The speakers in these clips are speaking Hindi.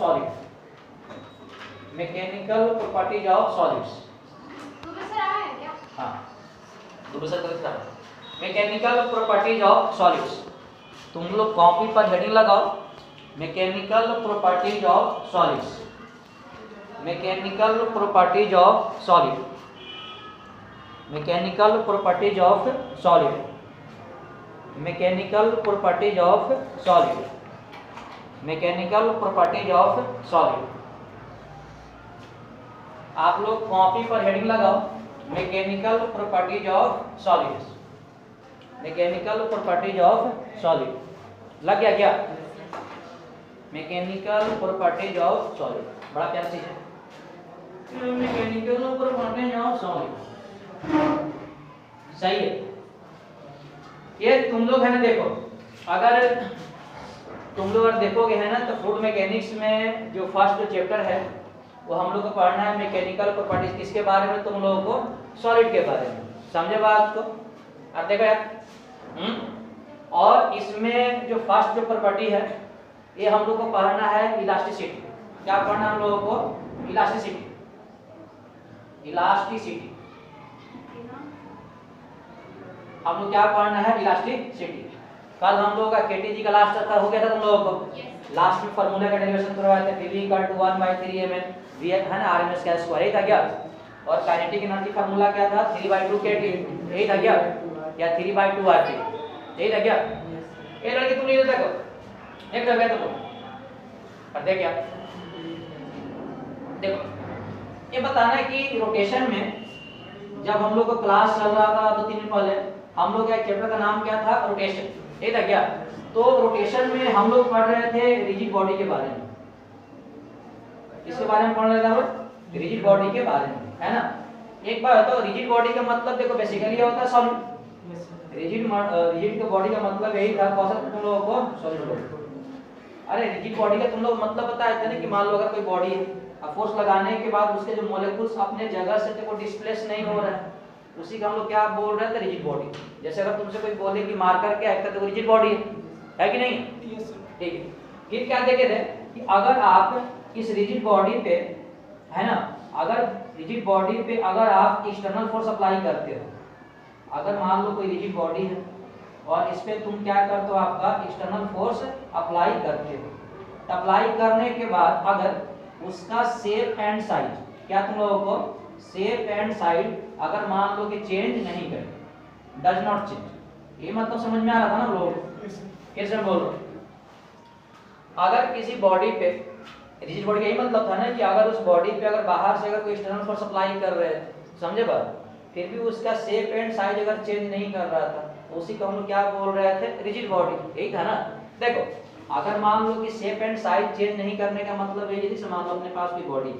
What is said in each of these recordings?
Solid, mechanical properties of solids. हाँ मैकेनिकल प्रॉपर्टीज ऑफ सॉलिड्स। तुम लोग कॉपी पर हेडिंग लगाओ, mechanical properties of solids, mechanical properties of solid, mechanical properties of solid, mechanical properties of solid, mechanical properties of solid. आप लोग कॉपी पर हेडिंग लगाओ, mechanical properties of solids, mechanical properties of solid. लग गया क्या? मैकेनिकल प्रॉपर्टीज ऑफ सॉलिड, बड़ा प्यारा चीज है मैकेनिकल प्रॉपर्टीज ऑफ सॉलिड। सही है। ये तुम लोग है ना, देखो अगर तुम लोग देखोगे है ना तो फ्लूइड मैकेनिक्स में जो फर्स्ट जो चैप्टर है वो हम लोग को पढ़ना है मैकेनिकल प्रॉपर्टीज। किसके बारे में? तुम लोगों को सॉलिड के बारे में। समझे बात को? अब देखो यार और इसमें जो फर्स्ट जो प्रॉपर्टी है ये हम लोग को पढ़ना है इलास्टिसिटी। क्या पढ़ना हम लोगों को? Elasticity, elasticity. हम लोग क्या पढ़ना है? इलास्टिसिटी। कल हम लोग का केटीजी का लास्ट हो गया था तुम लोगों को। लास्ट में फार्मूला का डेरिवेशन करवाए थे, Pv = 1/3mn v है ना rms का स्क्वायर, यही था क्या? और काइनेटिक एनर्जी फार्मूला क्या था? 3/2 kT, यही था क्या? या 3/2 RT, यही था क्या? ये लड़के तुम नहीं देखो एक लग गया तुमको। और देख क्या देखो, ये बताना है कि रोटेशन में जब हम लोग को क्लास चल रहा था 2-3 दिन पहले, हम लोग का चैप्टर का नाम क्या था? रोटेशन, यही था क्या? तो रोटेशन में हम लोग पढ़ रहे थे रिजिड बॉडी के बारे में। इसके बारे में पढ़ रहे थे, रिजिड बॉडी के बारे में, है ना। एक बार तो रिजिड बॉडी का मतलब देखो बेसिकली क्या होता है? सॉलिड। रिजिड के बॉडी का मतलब यही था कौन सा तुम लोगों को? Solid body. अरे रिजिड बॉडी का तुम लोग मतलब बताए थे ना कि मान लो अगर कोई बॉडी है, अब फोर्स लगाने के बाद उसके जो मॉलिक्यूल्स अपने जगह से देखो डिस्प्लेस नहीं हो रहा है, उसी का हम लोग क्या बोल रहे थे? Rigid body. जैसे अगर तुमसे कोई बोले कि मार्कर क्या है तो रिजिड बॉडी है कि नहीं? ठीक है। फिर क्या देखे थे कि अगर आप इस रिजिड बॉडी पे है ना, अगर रिजिड बॉडी पे अगर आप एक्सटर्नल फोर्स अप्लाई करते हो, अगर मान लो कोई रिजिड बॉडी है और इस पे तुम क्या करते हो? आपका एक्सटर्नल फोर्स अप्लाई करते हो। अप्लाई करने के बाद अगर उसका शेप एंड साइज, क्या तुम लोगों को शेप एंड साइड अगर मान लो कि चेंज नहीं करे, डज नॉट चेंज, ये मतलब समझ में आ रहा था ना लोग? कैसे बोल रहे? अगर किसी बॉडी पे, रिजिड बॉडी का यही मतलब था ना कि अगर उस बॉडी पे अगर बाहर से अगर कोई एक्सटर्नल फोर्स अप्लाई कर रहे थे, समझे बात, फिर भी उसका शेप एंड साइज अगर चेंज नहीं कर रहा था तो उसी को हम लोग क्या बोल रहे थे? रिजिड बॉडी, यही था ना। देखो अगर मान लो कि शेप एंड साइज चेंज नहीं करने का मतलब है, जैसे मान लो अपने पास कोई बॉडी है,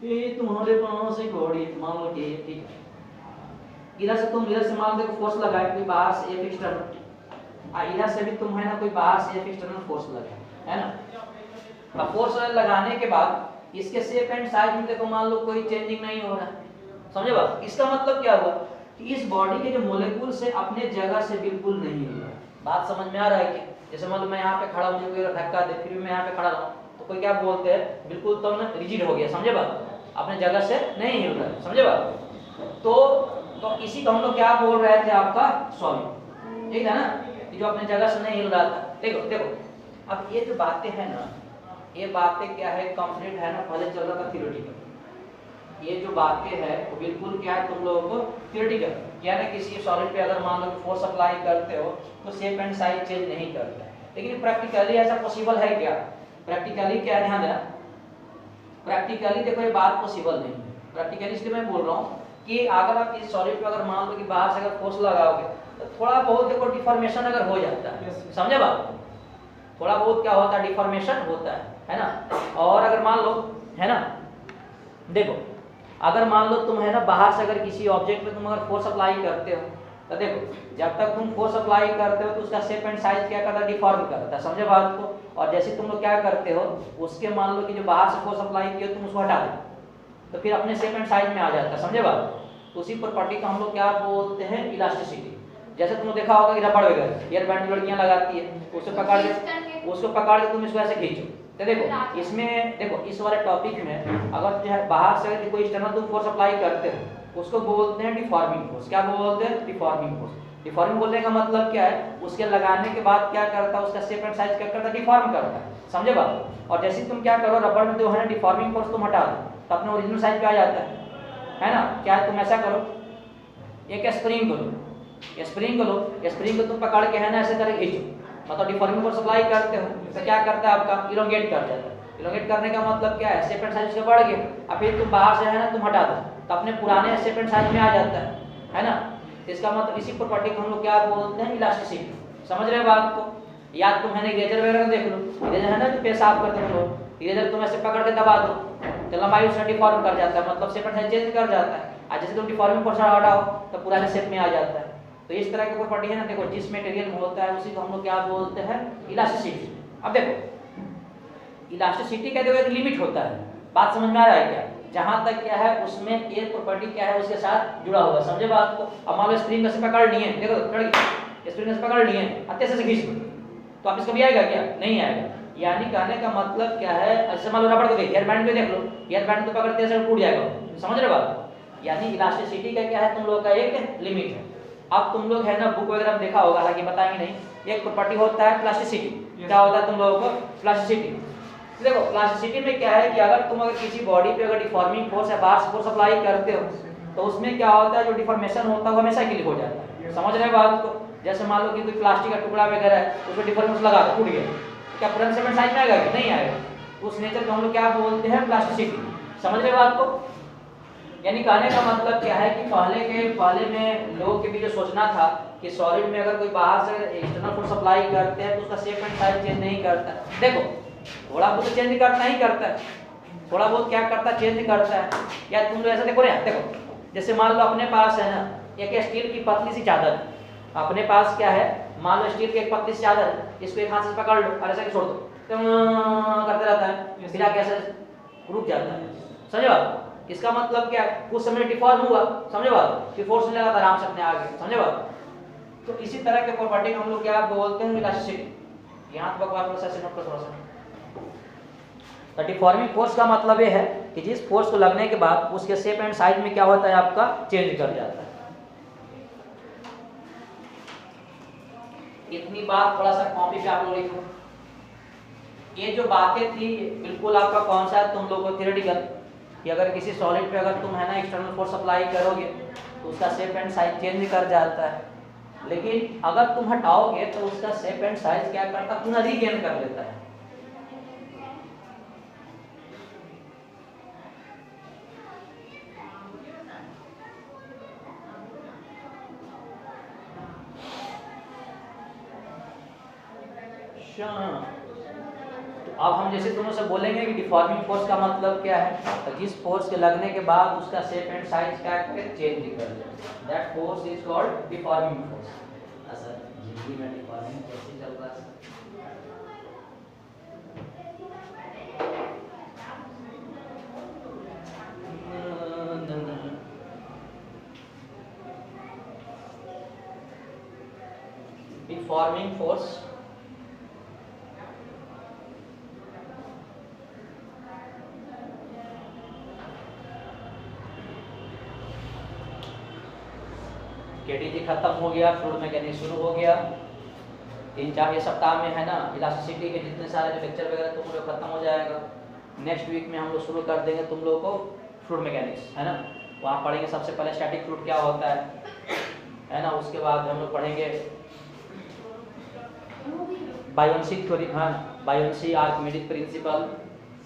ये तुम्हारे पास एक बॉडी है, मान लो कि ठीक है, इधर से तुम इधर से मान लो फोर्स लगाए कोई बाहर से एक एक्सटर्नल, इधर से भी तुम है ना कोई बाहर से एक एक्सटर्नल फोर्स लगाए, है ना। अब फोर्स लगाने के बाद इसके शेप एंड साइज में देखो मान लो कोई चेंजिंग नहीं हो रहा है, समझे बात? इसका मतलब क्या हुआ कि इस बॉडी के जो मॉलिक्यूल से अपने जगह से बिल्कुल नहीं हिल रहा है। बात समझ में आ रहा है कि जैसे मान लो मैं यहाँ पे खड़ा हूँ, मुझे कोई धक्का दे, फिर भी मैं यहाँ पे खड़ा रहूँ तो कोई क्या बोलते हैं? बिल्कुल तो ना रिजिड हो गया, समझे बात? अपने जगह से नहीं हिल रहा है, समझे बात? तो इसी को हम लोग क्या बोल रहे थे? आपका सॉलिड, यही था ना, जो अपने जगह से नहीं हिल रहा था। देखो अब ये जो बातें हैं ना, ये बातें क्या है? कंप्लीट है ना, पहले चल रहा था थ्योरेटिकल। ये जो बातें हैं वो बिल्कुल क्या है? तुम लोगों को थ्योरेटिकल, क्या ना किसी सॉलिड पे अगर मान लो फोर्स अप्लाई करते हो तो शेप एंड साइज चेंज नहीं करता है। लेकिन प्रैक्टिकली ऐसा पॉसिबल है क्या? प्रैक्टिकली क्या, ध्यान देना, प्रैक्टिकली देखो ये बात पॉसिबल नहीं है। प्रैक्टिकली इसलिए मैं बोल रहा हूँ कि अगर आप इस सॉलिड पे अगर मान लो कि बाहर से अगर फोर्स लगाओगे तो थोड़ा बहुत देखो डिफॉर्मेशन अगर हो जाता है, समझे बात? थोड़ा बहुत क्या होता है? डिफॉर्मेशन होता है ना। और अगर मान लो है ना, देखो अगर मान लो तुम है ना बाहर से अगर किसी ऑब्जेक्ट पे तुम अगर फोर्स अप्लाई करते हो तो देखो जब तक तुम फोर्स अप्लाई करते हो तो उसका शेप एंड साइज क्या करता है? डिफॉर्म करता है, समझे बात को? और जैसे तुम लोग क्या करते हो, उसके मान लो कि जो बाहर से फोर्स अप्लाई किया तुम उसको हटा दो तो फिर अपने शेप एंड साइज में आ जाता है, समझे बात? उसी प्रॉपर्टी का हम लोग क्या बोलते हैं? इलास्टिसिटी। जैसे तुमने देखा होगा कि रबड़ वगैरह एयर बैंड लड़कियां लगाती है, उसको पकड़ के तुम इसको ऐसे खींचो तो देखो इसमें देखो इस वाले टॉपिक में अगर जो है बाहर से कोई एक्सटर्नल तुम फोर्स अप्लाई करते हो उसको बोलते हैं डिफॉर्मिंग फोर्स। क्या बोलते हैं? Deforming force. डिफॉर्मिंग बोलने का मतलब क्या है? उसके लगाने के बाद क्या करता है, उसका शेप एंड साइज क्या करता है, डिफॉर्म करता है। समझे बात? और जैसे तुम क्या करो, रबड़ में जो है डिफॉर्मिंग फोर्स तुम हटा दो तो अपने ओरिजिनल साइज पे आ जाता है ना? क्या है, तुम ऐसा करो, एक स्प्रिंग को लो, स्प्रिंग को लो, स्प्रिंग को तुम पकड़ के है ना ऐसे करके खींचो, मतलब डिफॉर्मिंग फोर्स अप्लाई करते हो तो क्या करता है आपका, इलोंगेट कर जाता है। इलोंगेट करने का मतलब क्या है, शेप एंड साइज उसका बढ़ गया। अब फिर तुम बाहर से है ना तुम हटा दो तो अपने पुराने शेप एंड साइज में आ जाता है ना? इसका मतलब इसी प्रॉपर्टी को हम लोग क्या बोलते हैं, इलास्टिसिटी। समझ रहे बात को? या तुम है ना इरेजर वगैरह देख लो, इरेजर है ना जो पेज साफ करते हैं लोग, इरेजर तुम ऐसे पकड़ के दबा दो तो लंबाई उसका डिफॉर्म कर जाता है, मतलब शेप एंड साइज चेंज कर जाता है। और जैसे तुम डिफॉर्मिंग फोर्स हटाओ तो पुराने शेप में आ जाता है। तो इस तरह की प्रॉपर्टी है ना, देखो जिस मटेरियल में होता है उसी को हम लोग क्या बोलते हैं, इलास्टिसिटी। अब देखो इलास्टिसिटी का देखो एक लिमिट होता है, बात समझ में आ रहा है क्या? जहां तक क्या है उसमें एक प्रॉपर्टी क्या है उसके साथ जुड़ा हुआ है। समझे बात को? अब मान लो स्प्रिंग से पकड़ लिए, देखो स्प्रिंग से पकड़ लिए, अच्छे से खींच दो तो आप इसका भी आएगा क्या? नहीं आएगा। यानी कहने का मतलब क्या है, ऐसे मान लो रबड़ को देख, एयर बैंड को देख लो, एयर बैंड को पकड़ते ऐसे टूट जाएगा। समझ रहे बात? यानी इलास्टिसिटी का क्या है, तुम लोग का एक लिमिट है। अब तुम लोग है ना बुक वगैरह में देखा होगा, हालांकि बताएंगे नहीं, एक प्रॉपर्टी होता है प्लास्टिसिटी। क्या होता है तुम लोगों को? प्लास्टिसिटी। देखो प्लास्टिसिटी में क्या है कि अगर तुम किसी बॉडी पे अगर डिफॉर्मिंग फोर्स या बार्स फोर्स अप्लाई करते हो तो उसमें क्या होता है, जो डिफॉर्मेशन होता है वो हमेशा के लिए हो जाता है। समझ रहे बात को? जैसे मान लो कि कोई प्लास्टिक का टुकड़ा वगैरह है, उसमें डिफॉर्मेशन लगा दो, टूट गया, क्या पुराने सेकंड साइज में आएगा? नहीं आएगा। उस नेचर को हम लोग क्या बोलते हैं, प्लास्टिसिटी। समझ रहे बात को? यानी कहने का मतलब क्या है कि पहले में लोगों के भी जो सोचना था कि सॉलिड में अगर कोई बाहर से एक्सटर्नल फोर्स अप्लाई करते हैं तो उसका शेप एंड साइज चेंज नहीं करता। देखो थोड़ा बहुत चेंज करता ही करता है, थोड़ा बहुत क्या करता है, चेंज करता है। या तुम लोग ऐसा देखो ना, देखो जैसे मान लो अपने पास है ना एक स्टील की पतली सी चादर है, अपने पास क्या है, मान लो स्टील की एक पतली सी चादर है, इसको एक हाथ से पकड़ लो और ऐसा छोड़ दो तो करते रहता है, फिर आके ऐसे रुक जाता है। समझे बात? इसका मतलब क्या है, कुछ समय डिफॉर्म हुआ। समझे बात? फिर फोर्स नहीं लगा था, आराम से अपने आगे। समझे बात? तो इसी तरह के प्रॉपर्टी को हम लोग क्या बोलते हैं, इलास्टिसिटी। यहाँ तक बात थोड़ा सा नोट करो थोड़ा सा। तो डिफॉर्मिंग फोर्स का मतलब ये है कि जिस फोर्स को लगने के बाद उसके शेप एंड साइज में क्या होता है आपका, चेंज कर जाता है। इतनी बात थोड़ा सा कॉपी पे आप लोग लिखो। ये जो बातें थी बिल्कुल आपका कौन सा है, तुम लोगों को थ्योरेटिकल, कि अगर किसी सॉलिड पे अगर तुम है ना एक्सटर्नल फोर्स अप्लाई करोगे तो उसका शेप एंड साइज चेंज कर जाता है, लेकिन अगर तुम हटाओगे तो उसका शेप एंड साइज क्या करता है, पुनः रीगेन कर लेता है। तो अब हम जैसे दोनों से बोलेंगे कि डिफॉर्मिंग फोर्स का मतलब क्या है, तो जिस फोर्स के लगने के बाद उसका शेप एंड साइज क्या चेंज कर ले, that force is called deforming force. Sir जिंदगी में डिफॉर्मिंग फोर्स ही चल रहा है। डिफॉर्मिंग फोर्स केटीजी खत्म हो गया, फ्लूइड मैकेनिक्स शुरू हो गया। 3-4 ये सप्ताह में है ना इलास्टिसिटी के जितने सारे जो लेक्चर वगैरह तुम लोग खत्म हो जाएगा। नेक्स्ट वीक में हम लोग शुरू कर देंगे तुम लोगों को फ्लूइड मैकेनिक्स, है ना। वहाँ पढ़ेंगे सबसे पहले स्टैटिक फ्लूइड क्या होता है ना। उसके बाद हम लोग पढ़ेंगे बायोन्सी थ्योरी, हाँ buoyancy, Archimedes principal,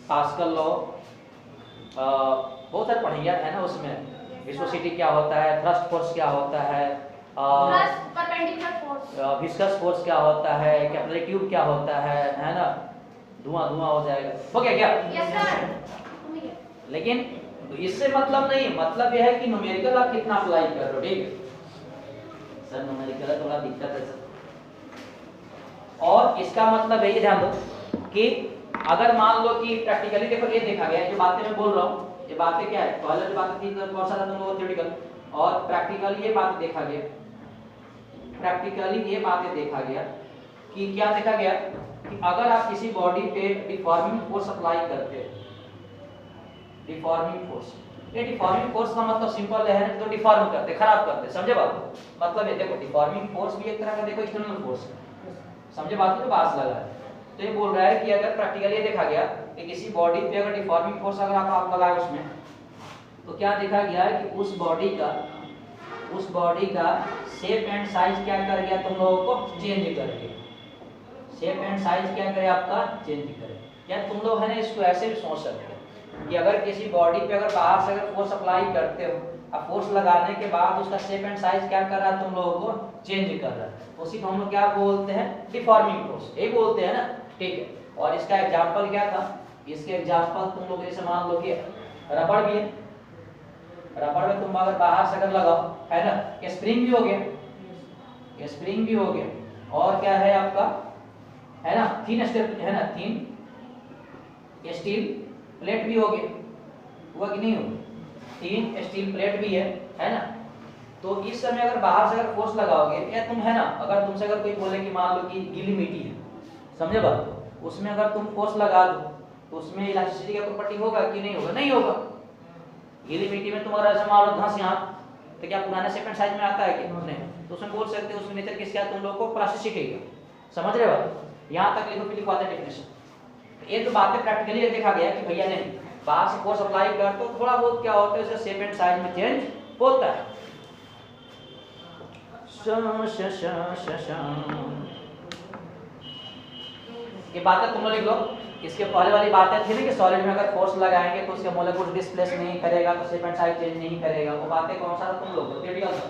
pascal law, बहुत सारे पढ़ेंगे है ना। उसमें विस्कोसिटी क्या होता है, थ्रस्ट फोर्स क्या होता है, विस्कस फोर्स क्या होता है, कैपिलरी ट्यूब क्या होता है ना। धुआं हो जाएगा। हो गया क्या? Yes sir. लेकिन इससे मतलब नहीं, मतलब यह है कि न्यूमेरिकल आप कितना अप्लाई कर रहे हो। ठीक है सर, न्यूमेरिकल थोड़ा दिक्कत है सर। और इसका मतलब यही ध्यान दो कि अगर मान लो कि प्रैक्टिकली देखो ये देखा गया, जो बातें मैं बोल रहा हूँ ये बातें क्या है, पहले जो बातें थी कौन सा था तुम लोगों को थ्योरेटिकल, और प्रैक्टिकली ये बात देखा गया, प्रैक्टिकली ये बातें देखा गया कि क्या देखा गया कि अगर आप किसी बॉडी पे डिफॉर्मिंग फोर्स अप्लाई करते हो, डिफॉर्मिंग फोर्स, ये डिफॉर्मिंग फोर्स का मतलब सिंपल है तो डिफॉर्म करते, खराब करते, समझे बात को? मतलब ये देखो डिफॉर्मिंग फोर्स भी एक तरह का देखो एक्सटर्नल फोर्स है, समझे बात को? पास लगा है तो ये बोल रहा है कि अगर प्रैक्टिकली देखा गया कि किसी बॉडी पे अगर डिफॉर्मिंग फोर्स अगर आप लगाए उसमें, तो क्या देखा गया है कि उस बॉडी का शेप एंड साइज क्या कर गया, तुम लोगों को चेंज कर गया। शेप एंड साइज क्या करे आपका, चेंज करे। या तुम लोग है ना इसको ऐसे भी सोच सकते हो कि अगर किसी बॉडी पे अगर बाहर से अगर फोर्स अप्लाई करते हो, अब फोर्स लगाने के बाद उसका शेप एंड साइज क्या कर रहा है, तुम लोगों को चेंज कर रहा है, उसी को हम लोग क्या बोलते हैं, डिफॉर्मिंग फोर्स, यही बोलते हैं ना, ठीक है। और इसका एग्जांपल क्या था, इसके एग्जांपल तुम लोग जैसे मान लो कि रबड़ भी है, रबड़ में तुम अगर बाहर से अगर लगाओ, है ना, ये स्प्रिंग भी हो गया, ये स्प्रिंग भी हो गया, और क्या है आपका, है ना, थिन स्टील, है ना, थिन स्टील प्लेट भी हो गया, हुआ कि नहीं हुआ, थिन स्टील प्लेट भी है ना। तो इस समय अगर बाहर से अगर फोर्स लगाओगे, या तुम है ना, अगर तुमसे अगर कोई बोले कि मान लो कि गीली मिट्टी है, समझे बात, उसमें अगर तुम फोर्स लगा दो तो उसमें इलास्टिसिटी का प्रॉपर्टी होगा कि नहीं होगा, नहीं होगा। गीली मिट्टी में तुम्हारा ऐसा मान लो धंस यहाँ, तो क्या पुराने शेप एंड साइज में आता है कि नहीं, तो उसमें बोल सकते हो उसमें नेचर किसका, तुम लोग को प्लास्टिसिटी का, समझ रहे हो? यहाँ तक लिखो, फिर लिखवा दे डेफिनेशन। ये तो बातें प्रैक्टिकली देखा गया कि भैया नहीं, बाहर से फोर्स अप्लाई कर तो थोड़ा बहुत क्या होता है, शेप एंड साइज में चेंज होता है। ये बातें तुम लोग लिख लो। इसके पहले वाली बातें थी ना कि सॉलिड में अगर फोर्स लगाएंगे तो उसके मोलेक्यूल डिस्प्लेस नहीं करेगा, तो शेप एंड साइज चेंज नहीं करेगा, वो बातें कौन सा तुम लोग थियोरेटिकल था।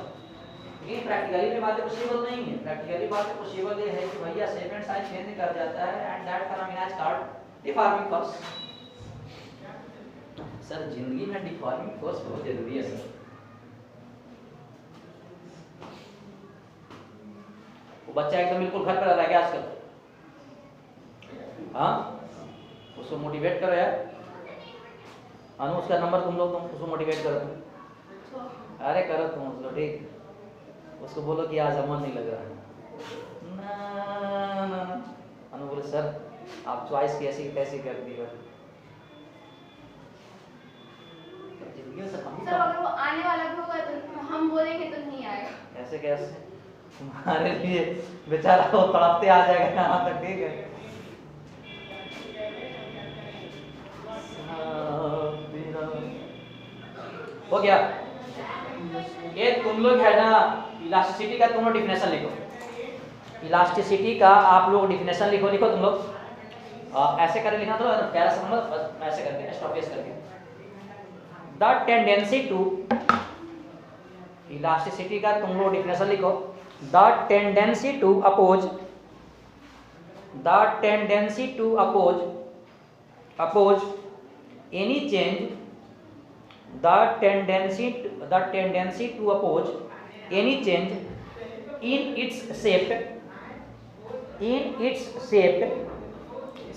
लेकिन प्रैक्टिकली में बातें पॉसिबल नहीं है। प्रैक्टिकली बातें पॉसिबल ये है कि भैया शेप एंड साइज चेंज कर जाता है, and that phenomena is called deforming force. Sir जिंदगी में डिफॉर्मिंग फोर्स बहुत जरूरी है सर। वो बच्चा एकदम बिल्कुल घर पर रह गया आजकल, हाँ, उसको मोटिवेट करो यार। अनु उसका नंबर तुम लोग, तुम उसको मोटिवेट करो, अरे करो तुम उसको, ठीक, उसको बोलो कि आज अमन नहीं लग रहा है ना। अनु बोले सर आप चॉइस कैसी कैसी कर दी है। सर अगर वो आने वाला भी होगा तो हम बोलेंगे तो नहीं आएगा। ऐसे कैसे, तुम्हारे लिए बेचारा वो तड़पते आ जाएगा यहाँ तक, ठीक है। हो गया ये, तुम लोग है ना इलास्टिसिटी का तुम लोग डिफिनेशन लिखो, इलास्टिसिटी का आप लोग डिफिनेशन लिखो, लिखो तुम लोग ऐसे करके लिखना, तो प्यारा सा नंबर ऐसे करके स्टॉपेज करके, द टेंडेंसी टू, इलास्टिसिटी का तुम लोग डिफिनेशन लिखो, the tendency to oppose, the tendency to oppose any change, the tendency to oppose any change in its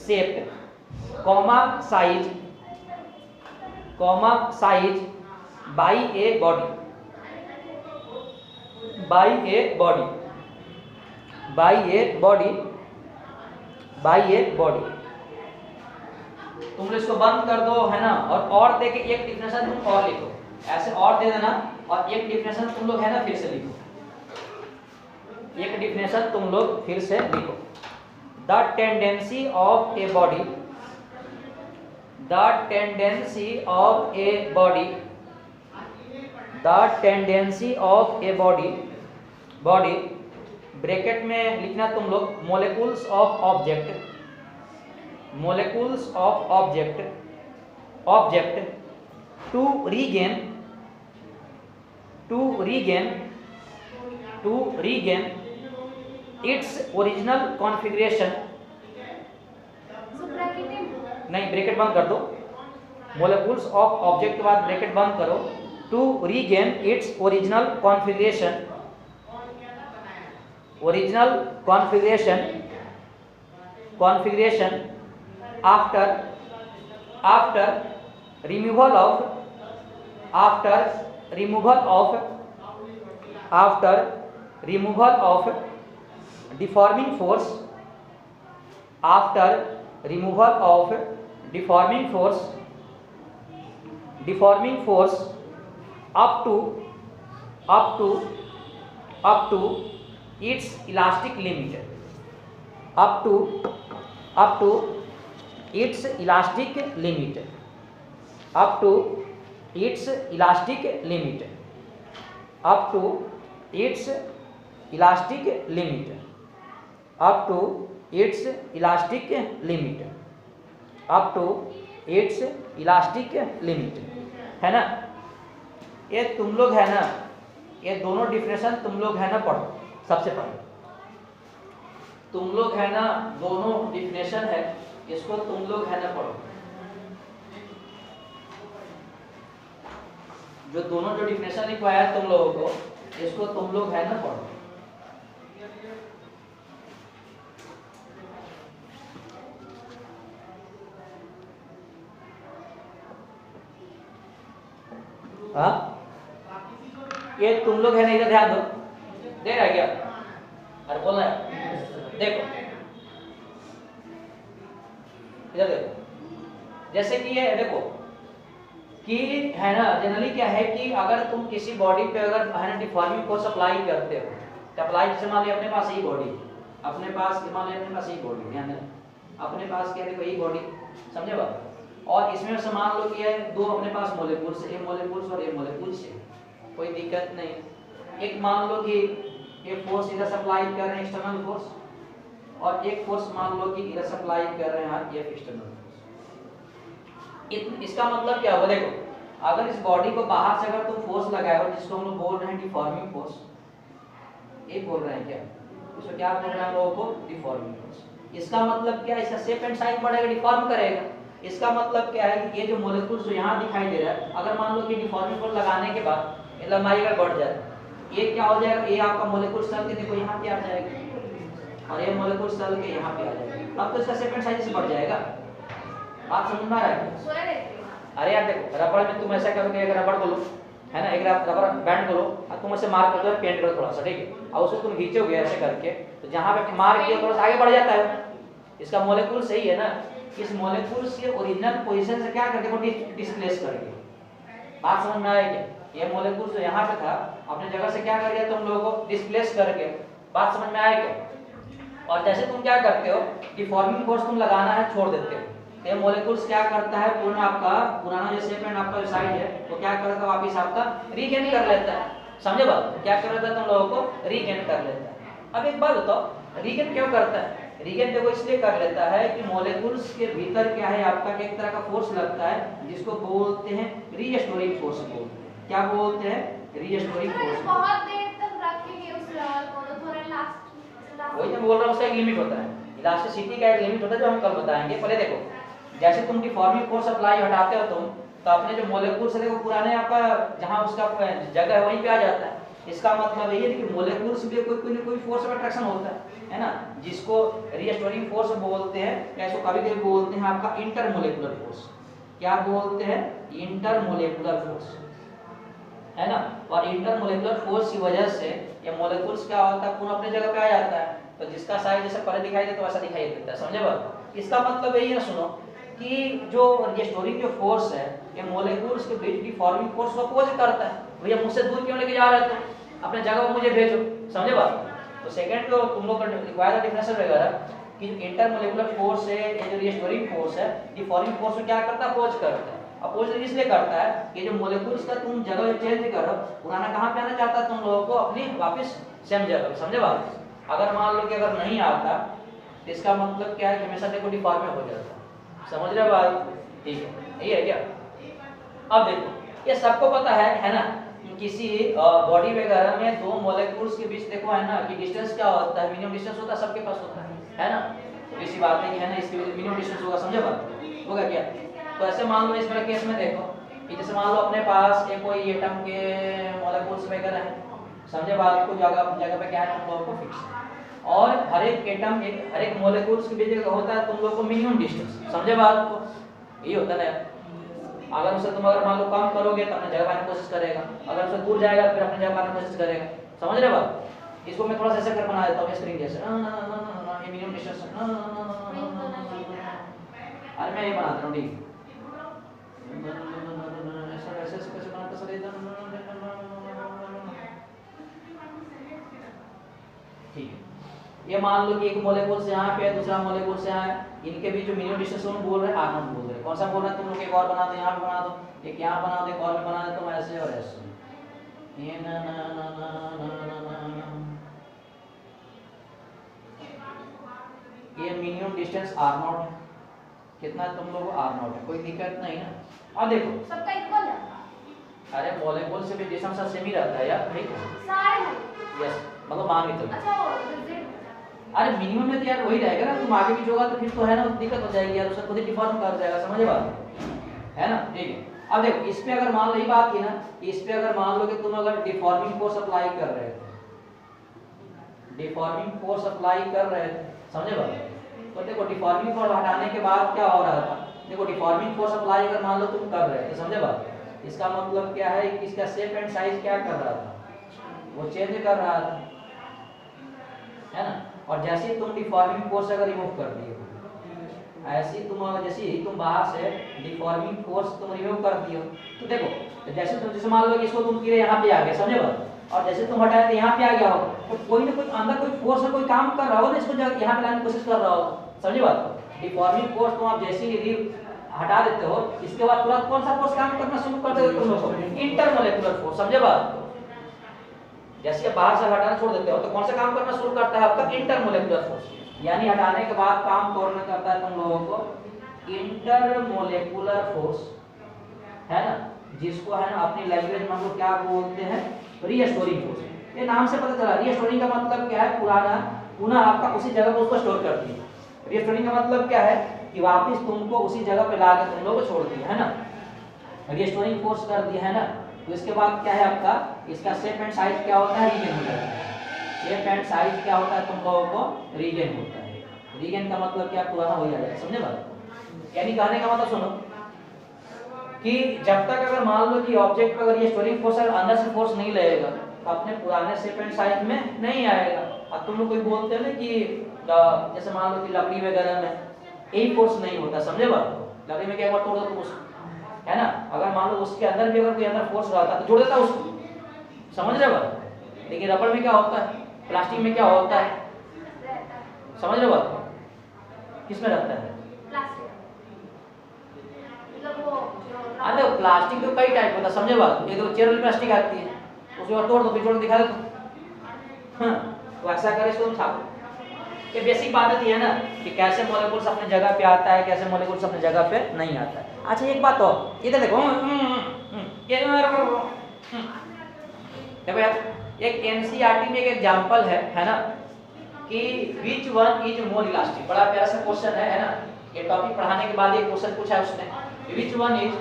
shape comma size by a body, तुम इसको बंद कर दो, है ना, और दे के एक डिफिनेशन तुम और लिखो, ऐसे और दे देना, और एक डिफिनेशन तुम लोग है ना फिर से लिखो, एक डिफिनेशन तुम लोग फिर से लिखो। The tendency of a body, the tendency of a body, the tendency of a body, bracket में लिखना तुम लोग, molecules of object, molecules of object to regain its original configuration। नहीं, ब्रैकेट बंद कर दो, molecules of object के बाद ब्रैकेट बंद करो, to regain its original configuration after removal of deforming force after removal of deforming force up to its elastic limit, up to its elastic limit, up to its elastic limit, up to its elastic limit, up to its elastic limit, up to its elastic limit, है ना। ये तुम लोग है ना, ये दोनों डिफिनेशन तुम लोग है ना पढ़ो। सबसे पहले तुम लोग है ना, दोनों डिफिनेशन है, इसको तुम लोग है ना पढ़ो। जो दोनों जो डिफिनेशन लिखवाया है तुम लोगों को, इसको तुम लोग है ना पढ़ो। हाँ, ये तुम लोग है ना, इधर ध्यान दो। दे रहा है क्या? अरे बोलना है। देखो इधर देखो, जैसे कि ये देखो कि है ना, जनरली क्या है कि अगर तुम किसी बॉडी पे अगर है ना डिफॉर्मिंग फोर्स अप्लाई करते हो, तो अप्लाई जैसे मान लिया अपने पास यही बॉडी, अपने पास मान लिया अपने पास यही बॉडी, ध्यान देना अपने पास क्या देखो यही बॉडी, समझे बात। और इसमें से मान लो कि ये दो अपने पास मोलेक्यूल्स, ए मोलेक्यूल्स और ए मोलेक्यूल्स है, कोई दिक्कत नहीं। एक मान लो कि ये फोर्स इधर सप्लाई कर रहे हैं एक्सटर्नल फोर्स, और एक फोर्स मान लो कि इधर सप्लाई कर रहे हैं ये एक्सटर्नल फोर्स। इसका मतलब क्या होगा, देखो अगर इस बॉडी को बाहर से अगर तुम फोर्स लगाए हो, जिसको हम लोग बोल रहे हैं डिफॉर्मिंग फोर्स, ये बोल रहे हैं क्या, इसको क्या बोल रहे हैं हम लोगों को, डिफॉर्मिंग फोर्स। इसका मतलब क्या, इसका शेप एंड साइज बढ़ेगा, डिफॉर्म करेगा। इसका मतलब क्या है कि ये जो मोलेक्यूल्स जो यहाँ दिखाई दे रहा है, अगर मान लो कि डिफॉर्मिंग फोर्स लगाने के बाद लंबाई अगर बढ़ जाए, ये क्या हो जाएगा, ये आपका मोलेक्यूल चल के देखो यहाँ पे आ जाएगा, और ये मोलेक्यूल चल के यहाँ पे आ जाएगा। अब तो इसका शेप एंड साइज से बढ़ जाएगा। बात समझ में आ रहा है? अरे यार देखो, रबड़ में तुम ऐसा करोगे, एक रबड़ को लो है ना, एक रबड़ बैंड को लो और तुम ऐसे मार्क कर दो, पेंट करो थोड़ा सा, ठीक है, और उसको तुम खींचोगे ऐसे करके, तो जहाँ पे मार्क किया थोड़ा सा आगे बढ़ जाता है। इसका मोलेक्यूल सही है ना, इस मोलेक्यूल के ओरिजिनल पोजीशन से क्या करके वो डिस्प्लेस करके। बात समझ में आएगी? ये मोलेक्यूल जो यहाँ पे था अपने जगह से क्या कर दिया तुम लोगों को, डिस्प्लेस करके। बात समझ में आएगी? और जैसे तुम क्या करते हो, डिफॉर्मिंग फोर्स तुम लगाना है छोड़ देते हो, तो ये मोलेक्यूल्स क्या करता है, पूर्ण आपका पुराना जो शेप एंड आपका जो साइज है वो क्या करता है, वापस आपका रीगेन कर लेता है। समझे बात? क्या कर लेता है तुम लोगों को, रीगेन कर लेता है। अब एक बात बताओ, रीगेन क्यों करता है? रीगेन देखो इसलिए कर लेता है कि मोलेक्यूल्स के भीतर क्या है आपका, एक तरह का फोर्स लगता है जिसको बोलते हैं रीस्टोरिंग फोर्स बोलते हैं। क्या बोलते हैं? Restoring force. बहुत देर तक रखेंगे उस लेवल को, तो थोड़ा लास्ट वही मैं बोल रहा हूँ, उसका एक लिमिट होता है, इलास्टिसिटी का एक लिमिट होता है जो हम कल बताएंगे। पहले देखो, जैसे तुम डिफॉर्मिंग फोर्स अप्लाई हटाते हो तुम, तो अपने जो मोलेक्यूल्स है देखो पुराने आपका जहाँ उसका जगह है वहीं पे आ जाता है। इसका मतलब ये है कि मोलेक्यूल्स में कोई ना कोई फोर्स ऑफ अट्रैक्शन होता है ना, जिसको रीस्टोरिंग फोर्स बोलते हैं, या इसको कभी कभी बोलते हैं आपका इंटरमोलेकुलर फोर्स। क्या बोलते हैं? इंटरमोलेकुलर फोर्स, है ना। और इंटरमोलेकुलर फोर्स की वजह से ये मोलेक्यूल्स क्या होता है, पूर्ण अपनी जगह पे आ जाता है, तो जिसका साइज जैसे पहले दिखाई देता है वैसा दिखाई देता है। समझे बात? इसका मतलब यही है, सुनो कि जो रीस्टोरिंग जो फोर्स है, ये मोलेक्यूल्स के बीच डिफॉर्मिंग फोर्स को अपोज करता है। भैया मुझसे दूर क्यों लेके जा रहे हो, अपने जगह पर मुझे भेजो। समझे बात? तो सेकंड जो तुम लोग का रिक्वायर्ड डिफिनेशन वगैरह कि इंटरमोलेकुलर फोर्स है, ये जो रीस्टोरिंग फोर्स है, डिफॉर्मिंग फोर्स को क्या करता है, अपोज करता है। अपोज इसलिए करता है कि जो मोलेक्यूल्स का तुम जगह चेंज करो, पुराना कहाँ पे आना चाहता है तुम लोगों को, अपनी वापस सेम जगह। समझे बात? अगर मान लो कि अगर नहीं आता तो इसका मतलब क्या है कि हमेशा देखो डिफॉर्म हो जाता है। समझ रहे हो बात? ठीक है, यही है क्या? अब देखो, ये सबको पता है ना, किसी बॉडी वगैरह में दो मॉलिक्यूल्स के बीच देखो है ना कि डिस्टेंस क्या होता है, मिनिमम डिस्टेंस होता है, सबके पास होता है ना। तो इसी बात है कि है ना, इसके मिनिमम डिस्टेंस होगा। समझे बात? होगा क्या? तो ऐसे मान लो इस वाले केस में देखो कि जैसे मान लो अपने पास एक कोई एटम के मॉलिक्यूल्स वगैरह है। समझे बात को? जगह पे क्या है तुम लोगों को फिक्स है, और हर एक एटम हर एक मॉलिक्यूल्स के बीच होता है तुम लोगों को मिनिमम डिस्टेंस। समझे बात को? यही होता है ना। अगर उसे तुम अगर मान लो कम करोगे तो अपने जगह पाने की कोशिश करेगा, अगर उसे दूर जाएगा फिर अपनी जगह पाने की कोशिश करेगा। समझ रहे बात? इसको मैं थोड़ा सा ऐसे कर बना देता हूँ स्क्रीन जैसे, ये मिनिमम डिस्टेंस अरे मैं ये बनाता हूँ ठीक। ऐसे कैसे बनाता सर इधर? ठीक है, ये मान लो कि एक मोलेकुल से यहाँ पे है, दूसरा मोलेकुल से यहाँ है, इनके बीच जो मिनिमम डिस्टेंस हम बोल रहे हैं आर नॉट बोल रहे हैं। कौन सा बोल रहे हैं तुम लोग? एक और बना दो, यहाँ पे बना दो, एक यहाँ बना दो, एक और बना दो, तुम ऐसे और ऐसे। ये ना ना ना ना ना ना ना, ये मिनिमम डिस्टेंस आर नॉट है। कितना है तुम लोग? आर नॉट है, कोई दिक्कत नहीं ना। अब देखो सबका इक्वल है। अरे मॉलिक्यूल से भी डिस्टेंस सेम ही रहता है यार, ठीक है? सारे हैं। यस, मतलब मान के चलो। अच्छा वो रिजिड। अरे मिनिमम में तो यार वही रहेगा ना, तुम आगे भी होगा तो फिर तो है ना दिक्कत हो जाएगी यार, उसका खुद ही डिफॉर्म कर जाएगा, समझे बात? है ना, ठीक है। अब देखो इस पे अगर मान लो, ये बात की ना, इस पे अगर मान लो कि तुम अगर डिफॉर्मिंग फोर्स अप्लाई कर रहे थे, डिफॉर्मिंग फोर्स अप्लाई कर रहे थे, समझे बात? तो देखो डिफॉर्मिंग फोर्स हटाने के बाद क्या हो रहा था, देखो डिफॉर्मिंग फोर्स अप्लाई अगर मान लो तुम कर रहे थे, समझे बात? इसका मतलब क्या है कि इसका शेप एंड साइज क्या कर रहा था, वो चेंज कर रहा था, है ना? और जैसे ही तुम डिफॉर्मिंग फोर्स अगर रिमूव कर दिए, ऐसे तुम जैसे ही तुम बाहर से डिफॉर्मिंग फोर्स तुम रिमूव कर दियो, तो देखो जैसे तुम जैसे मान लो कि इसको तुम कीड़े यहाँ पे आ गए, समझे बात? और जैसे तुम हटाए तो यहाँ पे आ गया हो, तो कोई ना कोई अंदर कोई फोर्स है, कोई काम कर रहा हो ना, इसको यहाँ पे लाने की कोशिश कर रहा हो, समझे बात? डिफॉर्मिंग फोर्स तुम आप जैसे ही हटा देते हो, इसके बाद तुरंत कौन सा फोर्स काम करना शुरू कर देते हो तुम लोग? इंटरमोलेकुलर फोर्स, समझे बात? जैसे बाहर से हटाना छोड़ देते हो तो कौन सा काम करना शुरू करता है आपका? इंटरमोलेकुलर फोर्स। यानी हटाने के बाद काम कौन करता है तुम लोगों को? इंटरमोलेकुलर फोर्स, है ना, जिसको है ना अपनी लैंग्वेज में हम लोग क्या बोलते हैं? Restoring force. ये नाम से पता चला, रीस्टोरिंग का मतलब क्या है? पुराना पुनः आपका उसी जगह पर उसको स्टोर करती है। रीस्टोरिंग का मतलब क्या है? कि वापस तुमको उसी जगह पे ला के तुम लोग को छोड़ दिया, है ना, रीस्टोरिंग फोर्स कर दिया, है ना। तो इसके बाद क्या है आपका? इसका शेप एंड साइज क्या होता है? रीगेन हो जाता है। शेप एंड साइज क्या होता है तुम लोगों को? रीगेन होता है। रीगेन का मतलब क्या? पुराना हो जाएगा, समझे बात? यानी कहने का मतलब सुनो कि जब तक अगर मान लो कि ऑब्जेक्ट पर अगर ये स्टोरिंग फोर्स अगर अंदर से फोर्स नहीं लगेगा तो अपने पुराने शेप एंड साइज में नहीं आएगा। अब तुम लोग कोई बोलते हो ना कि जैसे मान लो कि लकड़ी वगैरह में यही फोर्स नहीं होता, समझे बात? लकड़ी में क्या बार तोड़ दो तुम उसको, है ना, अगर मान लो उसके अंदर भी अगर कोई अंदर फोर्स रहता तो जोड़ देता उसको, समझ रहे बात? लेकिन रबड़ में क्या होता है? प्लास्टिक में क्या होता है? समझ रहे बात? किसमें रहता है? अरे प्लास्टिक तो कई टाइप होता है, समझे बात? ये तो चेयर वाली प्लास्टिक आती है, उसको तोड़ दो, फिर जोड़ दिखा दो तुम, तो ऐसा करे इसको तुम छापो। ये बेसिक बात होती है ना कि कैसे मॉलिक्यूल्स अपने जगह पे आता है, कैसे मॉलिक्यूल्स अपने जगह पे नहीं आता है। अच्छा एक बात और इधर देखो, ये देखो यार, एक एनसीईआरटी में एक एग्जांपल है ना, कि विच वन इज मोर इलास्टिक। बड़ा प्यारा सा क्वेश्चन है ना, ये टॉपिक पढ़ाने के बाद एक क्वेश्चन पूछा है उसने, विच वन इज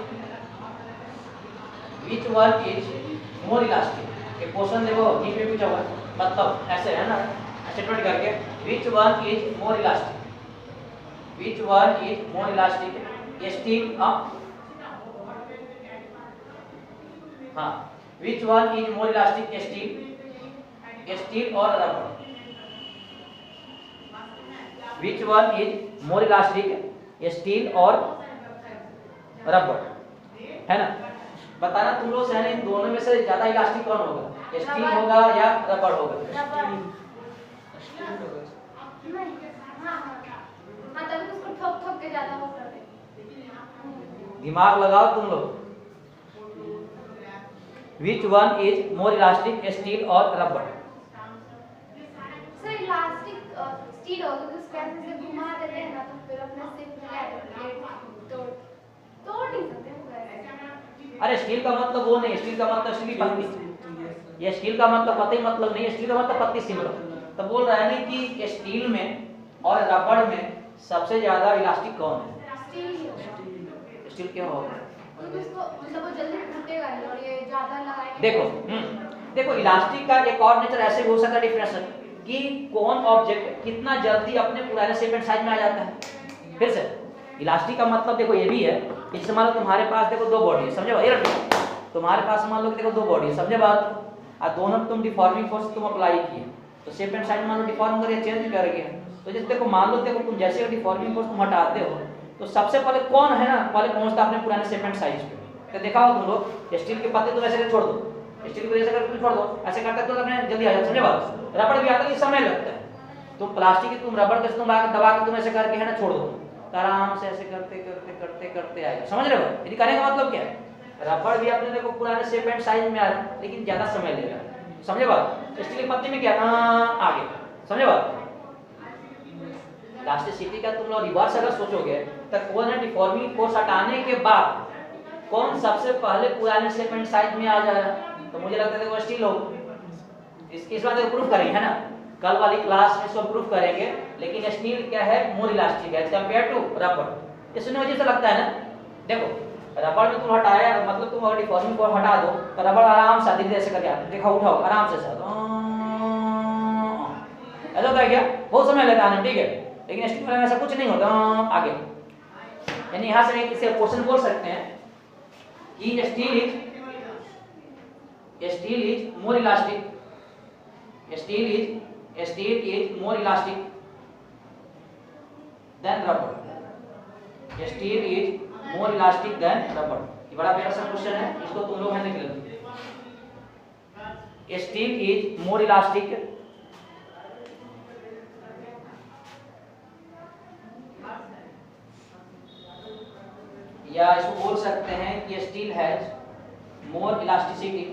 मोर इलास्टिक। ये क्वेश्चन देखो हिंदी में पूछा हुआ है, मतलब ऐसे है ना, स्टेटमेंट करके, which one is more elastic, which one is more elastic, steel, हाँ, which one is more elastic, steel और rubber. Which one is more elastic, steel और रबर, है ना। बताना तुम लोग से, इन दोनों में से ज्यादा इलास्टिक कौन होगा? स्टील होगा या रबर होगा? दिमाग लगाओ तुम लोग। विच one is more elastic, steel और रबर? सर इलास्टिक स्टील होगा तो उसको ऐसे से घुमा देते हैं ना, तो फिर अपने से तोड़ नहीं सकते। अरे स्टील का मतलब वो नहीं, स्टील का मतलब स्टील पत्ती, ये स्टील का मतलब पता ही मतलब नहीं, स्टील का मतलब पत्ती सिमरो। तो बोल रहा है ना कि स्टील में और रबड़ में सबसे ज्यादा इलास्टिक कौन है? स्टील क्यों होगा? मतलब वो जल्दी टूटेगा नहीं और ये ज्यादा लगाएंगे। देखो इलास्टिक का एक और नेचर ऐसे हो सकता है डिफरेंस, कि कौन ऑब्जेक्ट कितना जल्दी अपने पुराने शेप एंड साइज में आ जाता है। फिर से इलास्टिक का मतलब देखो ये भी है कि जैसे मान लो तुम्हारे पास देखो दो बॉडी है, समझे बात? तुम्हारे पास मान लो कि देखो दो बॉडी है, समझे बात? और दोनों तुम डिफॉर्मिंग फोर्स तुम अप्लाई किए, तो शेप एंड साइज मान लो डिफॉर्म करके चेंज कर गया। तो जैसे देखो मान लो देखो तुम जैसे डिफॉर्मिंग फोर्स तुम हटाते हो, तो सबसे पहले कौन है ना पहले पहुंचता अपने पुराने सेगमेंट साइज पे। तो देखा हो तुम लोग स्टील के पत्ते तो ऐसे करके छोड़ दो, स्टील को ऐसे करके छोड़ दो, ऐसे करते तो अपने जल्दी आ जाता, समझे बात। रबड़ भी आता है समय लगता है, तुम प्लास्टिक की तुम रबड़ के तुम दबा के तुम ऐसे करके है ना छोड़ दो तो आराम से ऐसे करते करते करते करते आएगा, समझ रहे हो। यदि करने का मतलब क्या है, रबड़ भी अपने देखो पुराने शेप एंड साइज में आ रहा है लेकिन ज्यादा समय लेगा, समझे बात। स्टील के पत्ते में क्या आगे, समझे बात। इलास्टिसिटी का तुम लोग रिवर्स अगर सोचोगे तो कौन है डिफॉर्मिंग फोर्स हटाने के बाद कौन सबसे पहले पुराने शेप एंड साइज में आ जाएगा, तो मुझे लगता है देखो स्टील हो। इस बात को प्रूफ करेंगे है ना, कल वाली क्लास में इसको प्रूफ करेंगे। लेकिन स्टील क्या है, मोर इलास्टिक है कंपेयर टू रबड़। ये सुनने में अजीब सा लगता है ना, देखो रबड़ में तुम हटाया मतलब तुम अगर डिफॉर्मिंग फोर्स हटा दो तो रबड़ आराम से धीरे ऐसे करके आता, देखा उठाओ आराम से ऐसा होता है क्या, बहुत समय लेता है, ठीक है। लेकिन स्टील में ऐसा कुछ नहीं होता आगे। यानी यहां से इसे क्वेश्चन बोल सकते हैं कि steel is more elastic, steel is more elastic than rubber, steel is more elastic than rubber। ये बड़ा प्यारा सा क्वेश्चन है, इसको तुम लोग है निकल। steel is more elastic या इसको बोल सकते हैं कि steel has more elasticity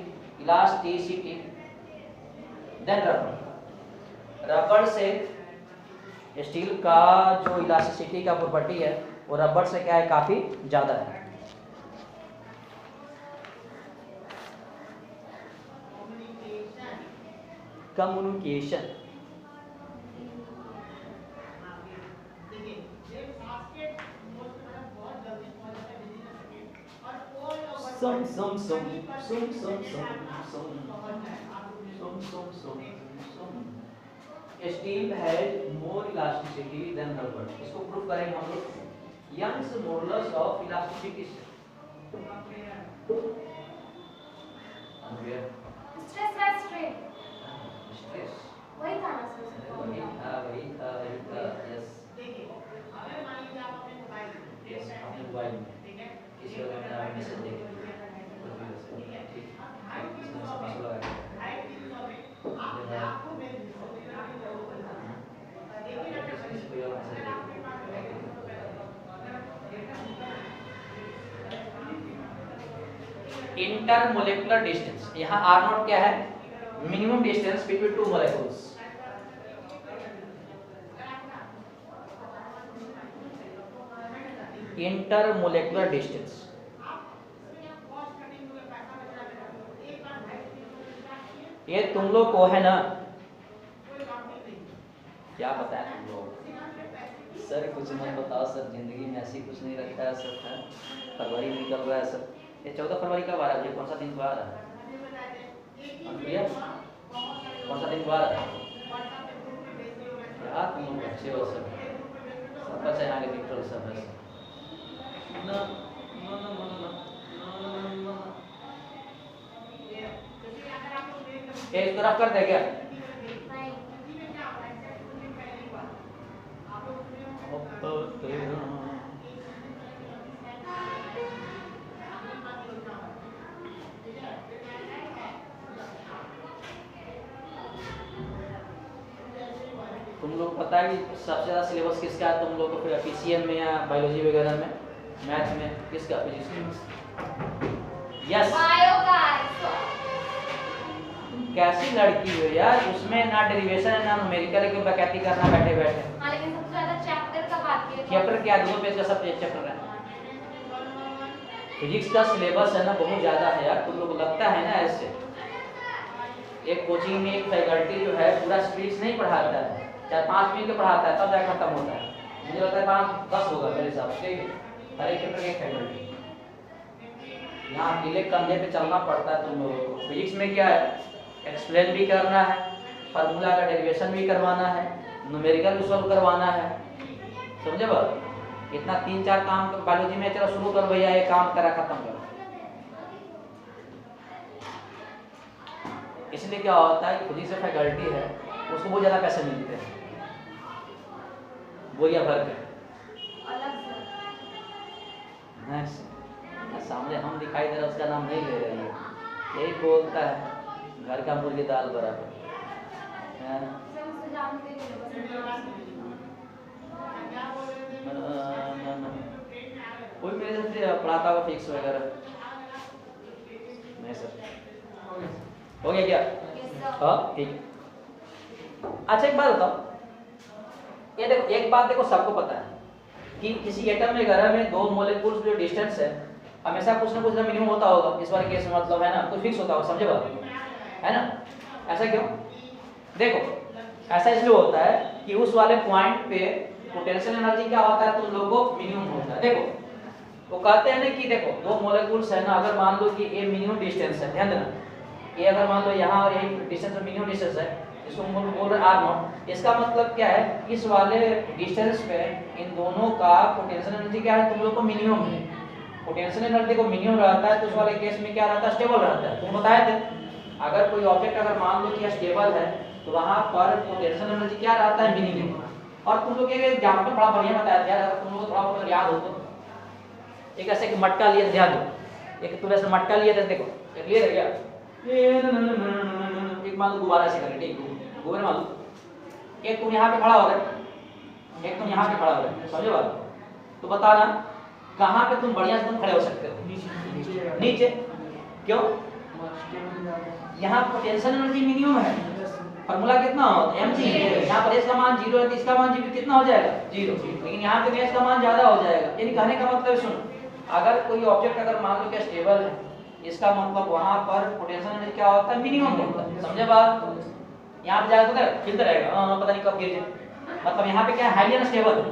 than rubber. रबड़ से स्टील का जो इलास्टिसिटी का प्रॉपर्टी है वो रबड़ से क्या है, काफी ज्यादा है। Communication steel has more elasticity than rubber. इसको प्रूव करेंगे हम लोग यंग्स मॉडुलस ऑफ इलास्टिसिटी से। स्ट्रेस है स्ट्रेन, स्ट्रेस वही था ना सर। वही था यस यस। अपने मोबाइल में किसी और ने मैसेज देख लिया, ठीक है, इसमें सब पासवर्ड लगा के इंटरमोलेकुलर डिस्टेंस। यहाँ आर नॉट क्या है, minimum distance between two molecules. Intermolecular distance ये तुम लोग को है ना, क्या बताया तुम लोग सर, कुछ मत बताओ सर, जिंदगी में ऐसी कुछ नहीं रखा है सर, है फरवरी निकल रहा है सर, ये 14 फरवरी कब आ रहा है, ये कौन सा दिन आ रहा है, कौन सा दिन आ रहा है यार, तुम लोग अच्छे हो सर, सब बच्चे आगे निकल सब है ना एक तरफ कर दे क्या, तुम लोग पता है कि सबसे ज़्यादा सिलेबस किसका है तुम लोग को, फिर पीसीएम में या बायोलॉजी वगैरह में, मैथ में किसका, फिजिक्स? यस, बायो का। कैसी लड़की हो यार, उसमें ना डेरिवेशन है ना न्यूमेरिकल है, बकैती करना बैठे बैठे। हां लेकिन सबसे ज्यादा चैप्टर का बात की है। चैप्टर क्या, 2 पेज का सब चैप्टर है। फिजिक्स का सिलेबस है ना बहुत ज़्यादा है यार, तुम लोग लगता है ना ऐसे। एक कोचिंग में एक फैकल्टी जो है पूरा फिजिक्स नहीं पढ़ाता है, 4-5 मिनट के पढ़ाता है तब जाकर खत्म होता है। मुझे लगता है 5-10 होगा मेरे हिसाब से, हर एक चैप्टर की फैकल्टी। यहाँ अकेले कंधे पे चलना पड़ता है तुम लोगों को। फिजिक्स में क्या है, एक्सप्लेन भी करना है, फार्मूला का डेरिवेशन भी करवाना है, न्यूमेरिकल भी सॉल्व करवाना है, समझे बात। इतना 3-4 काम बायोलॉजी में, चलो शुरू कर भैया, ये काम करा खत्म करो। इसलिए क्या होता है, फिजिक्स से फैकल्टी है उसको बहुत ज़्यादा पैसे मिलते हैं, बोरिया भर के। हाँ, सामने हम दिखाई दे रहा उसका नाम नहीं ले रहे हैं, यही बोलता है घर का मुर्गी दाल बराबर। हाँ। कोई मेरे से पढ़ाता होगा फिक्स वगैरह? नहीं सर। हो गया क्या? हाँ ठीक। अच्छा एक बात बताओ, ये देखो एक बात देखो सबको पता है कि किसी एटम में घर में दो मोलेकुल्स जो डिस्टेंस है हमेशा कुछ ना कुछ मिनिमम होता होगा। इस वाले केस में मतलब है ना कुछ फिक्स होता होगा, समझे बात है ना? ऐसा क्यों? देखो ऐसा इसलिए होता है कि उस वाले पॉइंट पे पोटेंशियल एनर्जी क्या होता है तुम लोगों को मिनिमम होता है। देखो वो कहते हैं ना कि देखो दो मोलेकुल्स है ना, अगर मान लो कि ये मिनिमम डिस्टेंस है, ध्यान देना, ये अगर मान लो यहाँ और यही डिस्टेंस मिनिमम डिस्टेंस है, इसको हम बोल रहे हैं आर नॉट। इसका मतलब क्या है, इस वाले डिस्टेंस पे इन दोनों का पोटेंशियल एनर्जी क्या है तुम लोग को मिनिमम है। पोटेंशियल एनर्जी को मिनिमम रहता है तो उस वाले केस में क्या रहता है, स्टेबल रहता है। तुम बताए थे अगर कोई ऑब्जेक्ट अगर मान लो कि स्टेबल है तो वहां पर पोटेंशियल एनर्जी क्या रहता है, मिनिमम। और तुम लोग ये एग्जांपल बड़ा बढ़िया बताया था, अगर तुम लोग को थोड़ा बहुत याद हो तो एक ऐसे एक मटका लिए, ध्यान दो, एक तुम ऐसे मटका लिए थे, देखो क्लियर है क्या? एक मान लो दोबारा से करें, ठीक गोबर मान लो, एक तुम यहाँ पे खड़ा हो गए, एक तुम यहाँ पे खड़ा हो गए, समझे बात? तो बताना कहाँ पे तुम बढ़िया से तुम खड़े हो सकते हो? नीचे। क्यों? यहाँ पोटेंशियल एनर्जी मिनिमम है, फॉर्मूला कितना होता है mg। यहाँ पर s का मान 0 है तो इसका मान g कितना हो जाएगा, 0। लेकिन यहाँ पे s का मान ज्यादा हो जाएगा। यानी कहने का मतलब सुनो, अगर कोई ऑब्जेक्ट अगर मान लो कि स्टेबल है, इसका मतलब वहां पर पोटेंशियल एनर्जी क्या होता है, मिनिमम होता है, समझे बात? यहाँ पे जाकर पता खिलता रहेगा, पता नहीं कब गिर जाए। मतलब यहाँ पे क्या है, हाईली अनस्टेबल है।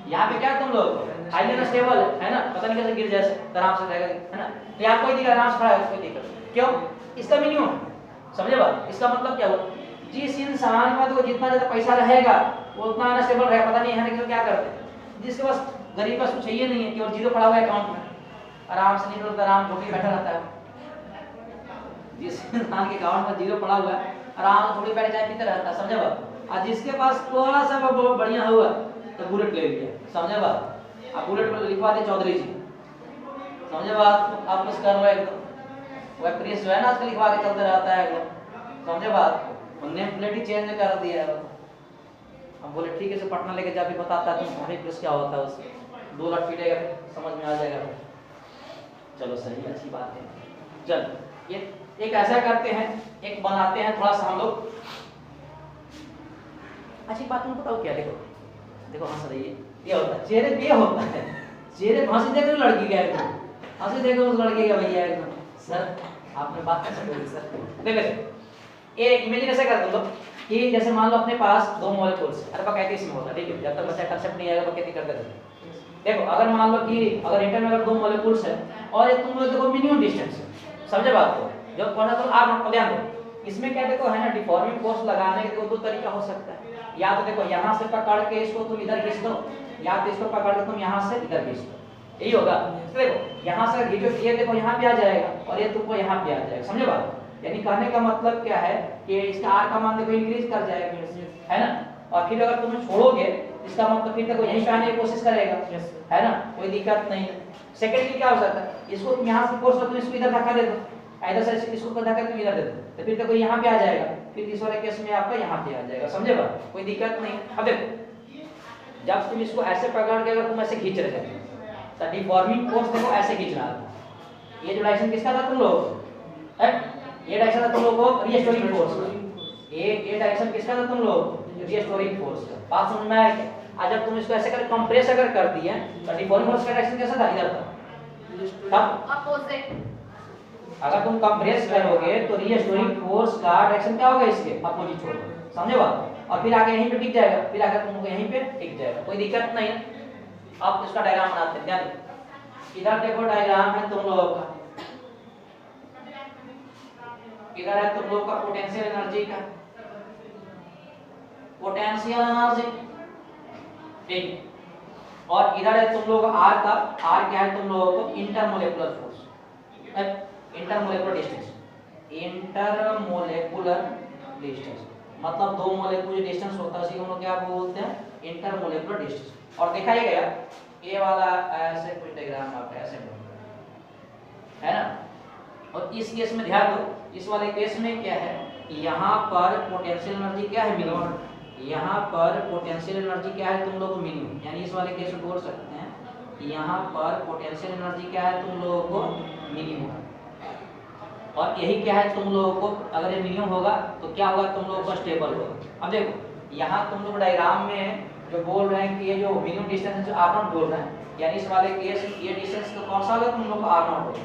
यहाँ पे क्या है तुम लोग हाईली अनस्टेबल है ना, पता नहीं कैसे गिर जाए, आराम से रहेगा है ना। तो यहाँ कोई दिक्कत, आराम से खड़ा है, कोई दिक्कत क्यों? इसका मिनिमम, समझे बात? इसका मतलब क्या हुआ, जिस इंसान का तो जितना ज्यादा पैसा रहेगा वो उतना अनस्टेबल रहेगा। पता नहीं है ना क्या करते हैं, जिसके पास गरीब पास कुछ चाहिए नहीं है, केवल जीरो पड़ा हुआ है अकाउंट में, आराम से नहीं बोलता, आराम झोपड़ी बैठा रहता है। जिस इंसान के अकाउंट में जीरो पड़ा हुआ है आराम से झोपड़ी बैठ चाय पीते रहता है, समझे बात? और जिसके पास थोड़ा सा बहुत बढ़िया हुआ तो बुलेट ले लिया, समझे बात? आप बुलेट पर लिखवा दे चौधरी जी, समझे बात? आप कुछ कर रहे एकदम वह प्रेस जो है ना आजकल लिखवा के चलते रहता है एकदम, समझे बात? नेम प्लेट ही चेंज कर दिया है। हम बोले ठीक है से पटना लेके जाके बताता है तुम हमारे प्रेस क्या होता है, उससे 2 लाख पीटेगा समझ में आ जाएगा। चलो सही, अच्छी बात है। चल ये एक ऐसा करते हैं, एक बनाते हैं थोड़ा सा हम लोग। अच्छी बात तुमको बताओ क्या, देखो देखो हंस रही है, ये होता है चेहरे पे, होता है चेहरे पे हंसी देखो लड़की का एकदम, हंसी देखो उस लड़के का भैया एकदम। सर आपने बात कैसे बोली सर? देखो ये इमेजिन ऐसा कर दो कि जैसे मान लो अपने पास दो मोलेकुल्स, अरे बकैती में होता है, ठीक है, जब तक बच्चा कंसेप्ट नहीं आएगा बकैती करते रहते। देखो अगर मान लो कि अगर एटम में अगर दो मोलेकुल्स है और ये तुम लोग देखो मिनिमम डिस्टेंस है, समझे बात को? जब पढ़ा तो आप ध्यान दो, इसमें क्या देखो है ना, डिफॉर्मिंग फोर्स लगाने के देखो 2 तरीका हो सकता है। या तो देखो यहाँ से पकड़ के इसको तुम इधर खींच दो, या तो इसको पकड़ के तुम यहाँ से इधर खींच दो, यही होगा। देखो यहाँ से ये देखो यहाँ पे आ जाएगा और ये तुमको यहाँ पे आ जाएगा, समझे बात? यानी कहने का मतलब क्या है कि इसका r का मान देखो इंक्रीज कर जाएगा, है ना। और फिर अगर तुम छोड़ोगे इसका मतलब फिर देखो यहीं पे आने की कोशिश करेगा, है ना, कोई दिक्कत नहीं है। सेकेंडली क्या हो सकता है, इसको तुम यहाँ से फोर्स कर तुम इसको इधर धक्का दे दो, इधर से इसको धक्का तुम इधर दे दो, तो फिर देखो यहाँ पे आ जाएगा, फिर इस वाले केस में आपका यहाँ पे आ जाएगा, समझे बात? कोई दिक्कत नहीं। अब देखो जब तुम इसको ऐसे पकड़ के अगर तुम ऐसे खींच रहे थे तो डिफॉर्मिंग फोर्स देखो ऐसे खींच रहा था, ये जो डायरेक्शन किसका था तुम लोग, ये डायरेक्शन था तुम लोग को रीस्टोरिंग फोर्स का, ये डायरेक्शन किसका था तुम लोग, रीस्टोरिंग फोर्स का। बात समझ में आया क्या? आज जब तुम इसको ऐसे कर कंप्रेस अगर कर दिए तो डिफॉर्मिंग फोर्स का डायरेक्शन कैसा था, इधर था, तब अपोजिट। अगर तुम कंप्रेस करोगे तो रीस्टोरिंग फोर्स का डायरेक्शन क्या होगा, इसके अपोजिट होगा, समझे बात? और फिर आगे यहीं पे टिक जाएगा, फिर आगे तुमको यहीं पे टिक जाएगा, कोई दिक्कत नहीं है। अब इसका डायग्राम बनाते हैं, ध्यान इधर देखो डायग्राम है तुम लोगों का, इधर है तुम लोग का पोटेंशियल एनर्जी का, पोटेंशियल एनर्जी, ठीक। और इधर है तुम लोग आर का, आर क्या है तुम लोगों को, इंटरमोलेकुलर फोर्स, इंटरमोलेकुलर डिस्टेंस, इंटरमोलेकुलर डिस्टेंस मतलब दो मोलेकुलर डिस्टेंस होता है, उसी को क्या बोलते हैं, इंटरमोलेकुलर डिस्टेंस। और देखा ही गया ये वाला ऐसे कुछ डायग्राम आप ऐसे ड्रॉ है ना। और इस केस में ध्यान दो, इस वाले केस में क्या है, यहाँ पर पोटेंशियल एनर्जी क्या है, मिनिमम। यहाँ पर पोटेंशियल एनर्जी क्या है, तुम लोग को मिनिमम, यानी इस वाले केस में बोल सकते हैं यहाँ पर पोटेंशियल एनर्जी क्या है, तुम लोगों को मिनिमम। और यही क्या है, तुम लोगों को अगर ये मिनिमम होगा तो क्या होगा, तुम लोगों को स्टेबल होगा। अब देखो यहाँ तुम लोग डायग्राम में जो बोल रहे हैं कि ये जो मिनिमम डिस्टेंस है जो आर नॉट बोल रहे हैं, यानी इस वाले केस में ये डिस्टेंस तो कौन सा होगा, तुम लोग को आर नॉट होगा,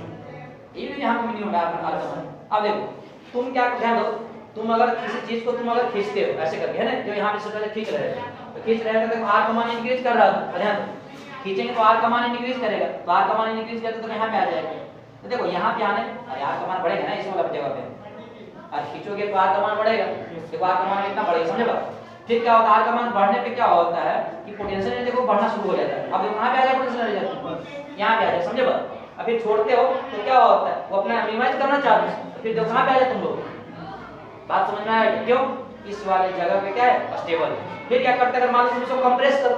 ये भी यहाँ पे मिनिमम है आर नॉट। अब देखो तुम क्या ध्यान दो, तुम अगर किसी चीज को तुम अगर खींचते हो ऐसे करके, है ना, जो यहाँ पे सबसे खींच रहे हो तो खींच रहे हो तो आर का मान इंक्रीज कर रहा है, ध्यान दो खींचेंगे तो आर का मान इंक्रीज करेगा, तो आर का मान इंक्रीज करते तो यहाँ पे आ जाएगा। तो देखो यहाँ पे आने और आर का मान बढ़ेगा ना इस वाला जगह पे, और खींचोगे तो आर का मान बढ़ेगा, देखो आर का मान कितना बढ़ेगा, समझे बात। फिर क्या होता है, आर का मान बढ़ने पे क्या होता है कि पोटेंशियल एनर्जी देखो बढ़ना शुरू हो जाता है। अब देखो यहाँ पे आ जाए पोटेंशियल एनर्जी, यहाँ पे आ जाए, समझे बात। अब फिर छोड़ते हो तो क्या होता है, वो अपना मिनिमाइज करना चाहते हैं, तो फिर देखो कहाँ पे आ जाए तुम लोग, बात समझ में आएगी क्यों, इस वाले जगह पे क्या है, स्टेबल। फिर क्या करते हैं, अगर मान लो तुम इसको कंप्रेस करो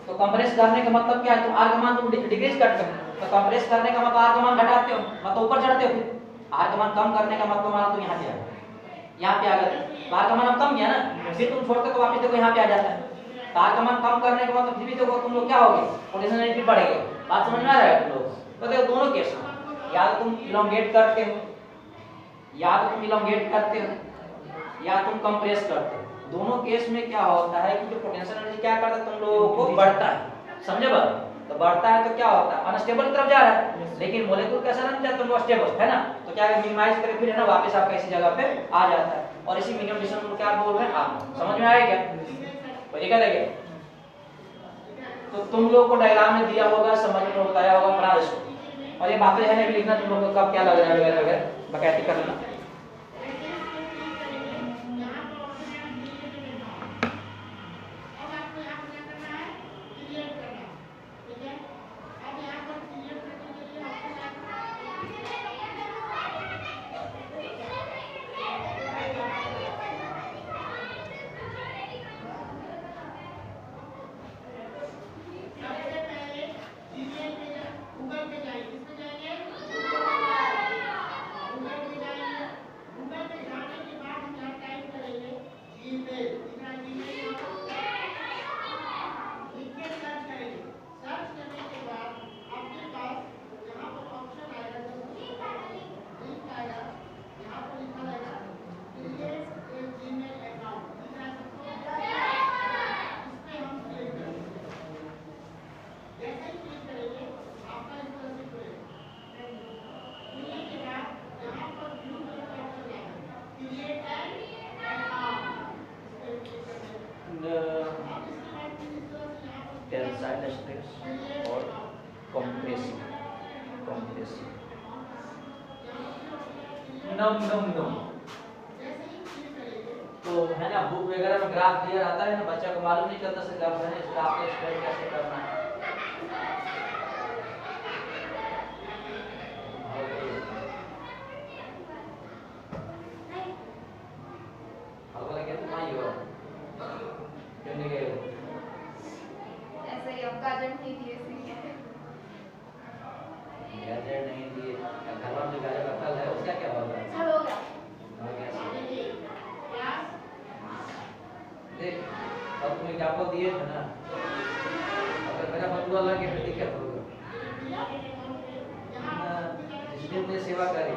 तो कंप्रेस करने का मतलब क्या है, तुम आर का मान तुम डिक्रीज करते हो, तो कंप्रेस करने का मतलब आर का मान घटाते हो, मतलब ऊपर चढ़ते हो। फिर आर का मान कम करने का मतलब मान लो तुम यहाँ पे आ गए, यहाँ पे आ गए तो आर का मान अब कम किया ना, फिर तुम छोड़ते तो वापस देखो यहाँ पे आ जाता है। तो आर का मान कम करने का मतलब फिर भी देखो तुम लोग क्या होगे, पोटेंशियल एनर्जी बढ़ेगी। बात समझ में आ रहा है तुम लोग। तो देखो दोनों केस में या तो तुम इलोंगेट करते हो, या तो तुम इलोंगेट करते हो, या तुम कंप्रेस करते हो। दोनों केस में क्या होता है कि जो पोटेंशियल एनर्जी क्या करता है, तुम लोगों को बढ़ता है, समझे बात। तो बढ़ता है तो क्या होता है, अनस्टेबल की तरफ जा रहा है, लेकिन मोलेक्यूल कैसा रहना चाहिए, तुम स्टेबल है ना। तो क्या मिनिमाइज करके फिर है ना वापस आपका इसी जगह पे आ जाता है, और इसी मिनिमम डिस्टेंस को क्या बोल रहे हैं आप, समझ में आया क्या, कोई दिक्कत है क्या। तो तुम लोग को डायग्राम में दिया होगा, समझ में बताया होगा, बना इसको। और ये बातें है ना भी लिखना, तुम लोग को कब क्या लग रहा है वगैरह वगैरह बकायदे कर लेना। और कंप्रेसिव नम तो है ना, बुक वगैरह में ग्राफ दिया रहता है ना, बच्चा को मालूम नहीं चलता से ग्राफ है, इसका आपको एक्सप्लेन कैसे करना है। हल्का लगे तो नहीं होगा, क्यों नहीं गए ऐसे ही अब गाजर नहीं दिए थे गाजर नहीं दिए, घर में जो गाजर रखा है उसका क्या होगा, सब हो गया। देख अब तुम एग्जांपल दिए थे ना, अगर मेरा बंधुआ लगे तो दिक्कत होगा, जिस दिन सेवा करी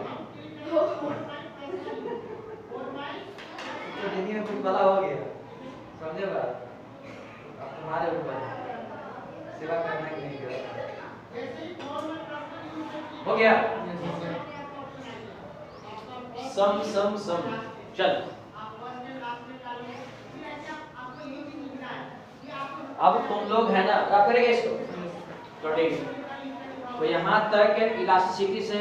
तो जिंदगी में कुछ भला हो गया, समझे बात। अब तुम्हारे ऊपर सेवा करना कि नहीं करना, हो गया। सम सम सम चल, अब तुम लोग है ना क्या करेंगे इसको, तो ठीक। तो यहाँ तक इलास्टिसिटी से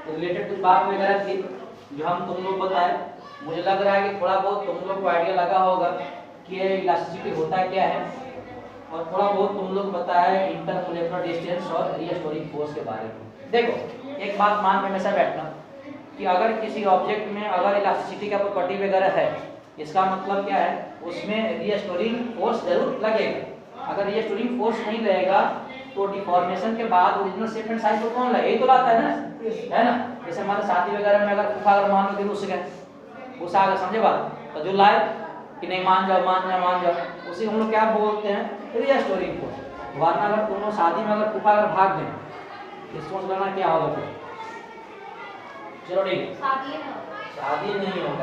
रिलेटेड कुछ बात वगैरह थी जो हम तुम लोग बताए। मुझे लग रहा है कि थोड़ा बहुत तुम लोग को आइडिया लगा होगा कि इलास्टिसिटी होता क्या है, और थोड़ा बहुत तुम लोग बताया इंटरमोलेकुलर डिस्टेंस और रीस्टोरिंग फोर्स के बारे में। देखो एक बात मान में हमेशा बैठना कि अगर किसी ऑब्जेक्ट में अगर इलास्टिसिटी का प्रॉपर्टी वगैरह है, इसका मतलब क्या है, उसमें रीस्टोरिंग फोर्स जरूर लगेगा। अगर रीस्टोरिंग फोर्स नहीं रहेगा तो डिफॉर्मेशन के बाद ओरिजिनल शेप एंड साइज को कौन लाए, यही तो लाता है ना। जैसे हमारे शादी वगैरह में अगर फूफा अगर मान लो घुस गए, गुस्सा आ गया, समझे बात, तो जो लाए कि नहीं मान जाओ मान जाओ मान जाओ, उसी हम लोग क्या बोलते हैं, रीस्टोरिंग फोर्स। वरना अगर दोनों शादी में अगर फूफा अगर भाग गए, रिस्पॉन्स करना क्या होगा फिर? चलो ठीक है, शादी नहीं होगा।